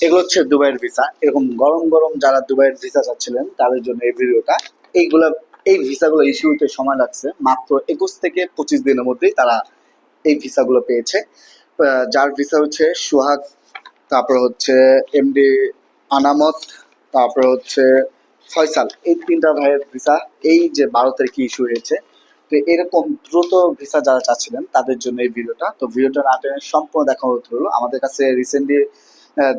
এগুলো হচ্ছে দুবাইয়ের ভিসা। এরকম গরম গরম যারা দুবাইয়ের ভিসা চাচ্ছিলেন তাদের জন্য এই ভিডিওটা। এইগুলা এই ভিসাগুলো ইস্যু হতে সময় লাগছে মাত্র 21 থেকে 25 দিনের মধ্যেই তারা এই ভিসাগুলো পেয়েছে। যার ভিসা হচ্ছে সোহাগ, তারপর হচ্ছে এমডি আনামত, তারপর হচ্ছে ফয়সাল, এই তিনটা ভাইয়ের ভিসা এই যে 12 তারিখে ইস্যু হয়েছে। তো এরকম দ্রুত ভিসা যারা চাচ্ছিলেন তাদের জন্য এই ভিডিওটা। তো ভিডিওটা না টেনে সম্পূর্ণ দেখা হতে হলো। আমাদের কাছে রিসেন্টলি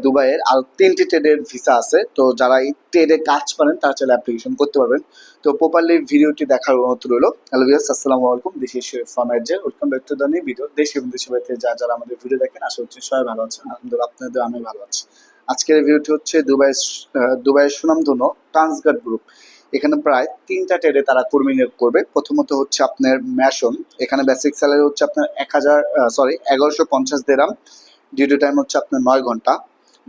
দুবাইয়ের আরো 3টি ট্রেডের ভিসা আছে। তো যারা এই ট্রেডে কাজ পারেন তারা চাইলে অ্যাপ্লিকেশন করতে পারবেন। তো প্রপারলি ভিডিওটি দেখার অনুরোধ রইলো। হ্যালো ভিউয়ার্স, আসসালামু আলাইকুম। This is from AJ. Welcome back to the new video. দেশ এবং দেশের বাইরে থেকে যারা আমাদের ভিডিও দেখেন, আশা করছি সবাই ভালো আছেন। আলহামদুলিল্লাহ, আপনাদের আমি ভালো আছি। আজকের ভিডিওটি হচ্ছে দুবাইয়ের সুনামধন্য ট্রান্সগার্ড গ্রুপ। এখানে প্রায় 3টা ট্রেডে তারা কর্মী নিয়োগ করবে। প্রথমত হচ্ছে আপনার ম্যাশন। এখানে বেসিক স্যালারি হচ্ছে আপনার 1150 দিরহাম। ডিউটি টাইম হচ্ছে আপনার 9 ঘন্টা।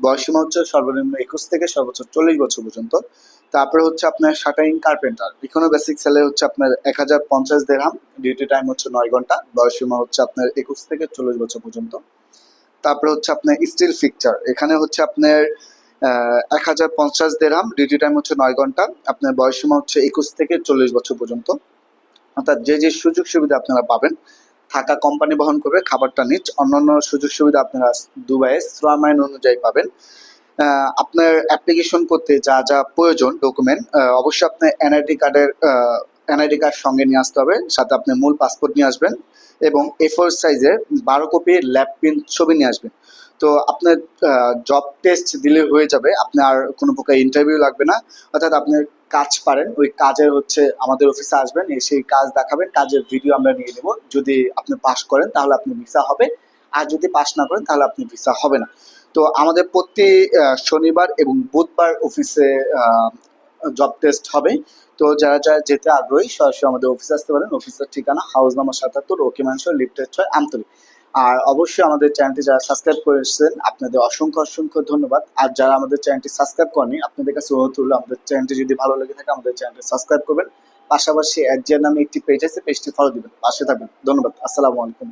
বয়সীমা হচ্ছে সর্বনিম্ন 21 থেকে সর্বোচ্চ 40 বছর পর্যন্ত। তারপরে হচ্ছে আপনার শাটারিং কার্পেন্টার। এখানে বেসিক স্যালারি হচ্ছে আপনার 1050 দিরহাম। ডিউটি টাইম হচ্ছে 9 ঘন্টা। বয়সীমা হচ্ছে আপনার 21 থেকে 40 বছর পর্যন্ত। তারপরে হচ্ছে আপনার স্টিল ফিকচার। এখানে হচ্ছে আপনার 1050 দিরহাম। ডিউটি টাইম হচ্ছে 9 ঘন্টা। আপনার বয়সীমা হচ্ছে 21 থেকে 40 বছর পর্যন্ত। অর্থাৎ যে যে সুযোগ সুবিধা আপনারা পাবেন, থাকা কোম্পানি বহন করবে, খাবারটা নিচ, অন্যান্য সুযোগ সুবিধা আপনারা দুবাইয়ের শ্রম আইন অনুযায়ী পাবেন। আপনার অ্যাপ্লিকেশন করতে যা যা প্রয়োজন ডকুমেন্ট, অবশ্যই আপনার এনআইডি কার্ড সঙ্গে নিয়ে আসতে হবে। সাথে আপনি মূল পাসপোর্ট নিয়ে আসবেন এবং A4 সাইজের 12 কপি ল্যাব প্রিন্ট ছবি নিয়ে আসবেন। তো আপনার জব টেস্ট দিলে হয়ে যাবে, আপনার কোনো প্রকার ইন্টারভিউ লাগবে না। অর্থাৎ আপনার কাজ পারেন, ওই কাজের হচ্ছে আমাদের অফিসে আসবেন, এসে কাজ দেখাবেন, কাজের ভিডিও আমরা নিয়ে নেব। যদি আপনি পাস করেন তাহলে আপনি ভিসা হবে, আর যদি পাস না করেন তাহলে আপনি ভিসা হবে না। তো আমাদের প্রতি শনিবার এবং বুধবার অফিসে জব টেস্ট হবে। তো যারা যারা যেতে আগ্রহী সরাসরি আমাদের অফিসে আসতে পারেন। অফিসের ঠিকানা হাউস নাম্বার 77, ওকে ম্যানশন, লিফটেড 6, আমতলী। আর অবশ্যই আমাদের চ্যানেলটি যারা সাবস্ক্রাইব করেছেন আপনাদের অসংখ্য অসংখ্য ধন্যবাদ। আর যারা আমাদের চ্যানেলটি সাবস্ক্রাইব করেনি, আপনাদের কাছে অনুরোধ হলো আমাদের চ্যানেলটি যদি ভালো লেগে থাকে আমাদের চ্যানেলটি সাবস্ক্রাইব করবেন। পাশাপাশি এজিআর নামে একটি পেজ আছে, পেজটি ফলো দিবেন, পাশে থাকবেন। ধন্যবাদ। আসসালামু আলাইকুম।